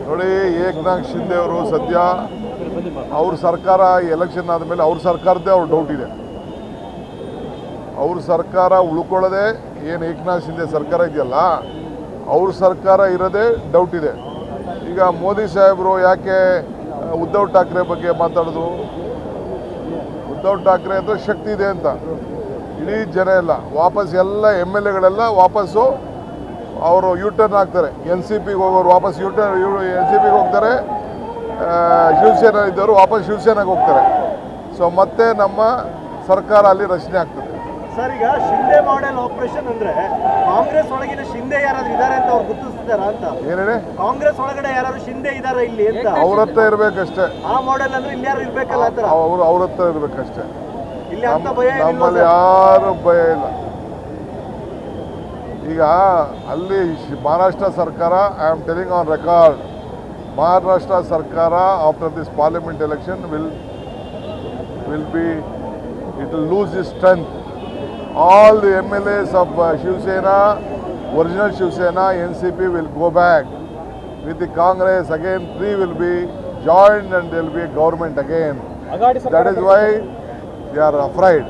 ನೋಡಿ, ಏಕನಾಥ್ ಶಿಂದೆ ಅವರು ಸದ್ಯ ಅವ್ರ ಸರ್ಕಾರ ಎಲೆಕ್ಷನ್ ಆದಮೇಲೆ ಅವ್ರ ಸರ್ಕಾರದ್ದೇ ಅವ್ರ ಡೌಟ್ ಇದೆ. ಅವ್ರ ಸರ್ಕಾರ ಉಳ್ಕೊಳ್ಳೋದೇ ಏನು ಏಕನಾಥ್ ಶಿಂದೆ ಸರ್ಕಾರ ಇದೆಯಲ್ಲ, ಅವ್ರ ಸರ್ಕಾರ ಇರೋದೇ ಡೌಟ್ ಇದೆ. ಈಗ ಮೋದಿ ಸಾಹೇಬರು ಯಾಕೆ ಉದ್ಧವ್ ಠಾಕ್ರೆ ಬಗ್ಗೆ ಮಾತಾಡಿದ್ರು? ಉದ್ಧವ್ ಠಾಕ್ರೆ ಅಂದರೆ ಶಕ್ತಿ ಇದೆ ಅಂತ. ಇಡೀ ಜನ ಎಲ್ಲ ವಾಪಸ್ ಎಲ್ಲ MLAಗಳೆಲ್ಲ ವಾಪಸ್ಸು ಅವರು ಯೂಟರ್ನ್ ಆಗ್ತಾರೆ. NCPಗೆ ಹೋಗೋರು ವಾಪಸ್ NCPಗೆ ಹೋಗ್ತಾರೆ. ಶಿವಸೇನಾ ಇದ್ದವರು ವಾಪಸ್ ಶಿವಸೇನೆಗೆ ಹೋಗ್ತಾರೆ. ಸೊ ಮತ್ತೆ ನಮ್ಮ ಸರ್ಕಾರ ಅಲ್ಲಿ ರಚನೆ ಆಗ್ತದೆ. ಸರ್, ಈಗ ಶಿಂದೆ ಮಾಡೆಲ್ ಆಪರೇಷನ್ ಅಂದ್ರೆ ಕಾಂಗ್ರೆಸ್ ಒಳಗಿನ ಶಿಂದೆ ಯಾರಾದ್ರೂ ಇದಾರೆ ಅಂತ ಅವ್ರು ಗುರುತಿಸ್ತಾರ ಅಂತ? ಏನೇಳಿ ಕಾಂಗ್ರೆಸ್ ಒಳಗಡೆ ಯಾರು ಶಿಂದೆ ಇದಾರೆ ಇಲ್ಲಿ ಅಂತ? ಅವ್ರ ಹತ್ರ ಇರ್ಬೇಕಷ್ಟೇ. ಆ ಮಾಡೆಲ್ ಅಂದ್ರೆ ಇಲ್ಲಿ ಯಾರು ಇರ್ಬೇಕಲ್ಲ ಆತರ? ಅವ್ರ ಹತ್ರ ಇರ್ಬೇಕಷ್ಟೇ. ಇಲ್ಲಿ ಅಂತ ಭಯ ನಮ್ಮಲ್ಲಿ ಯಾರು ಭಯ ಇಲ್ಲ. ಈಗ ಅಲ್ಲಿ ಮಹಾರಾಷ್ಟ್ರ ಸರ್ಕಾರ, I am telling on record, Maharashtra ಸರ್ಕಾರ after this parliament election will lose its strength. All the MLAs of Shiv-Sena, original Shiv-Sena, NCP will go back with the Congress again. Three will be joined and there will be a government again. That is why they are afraid.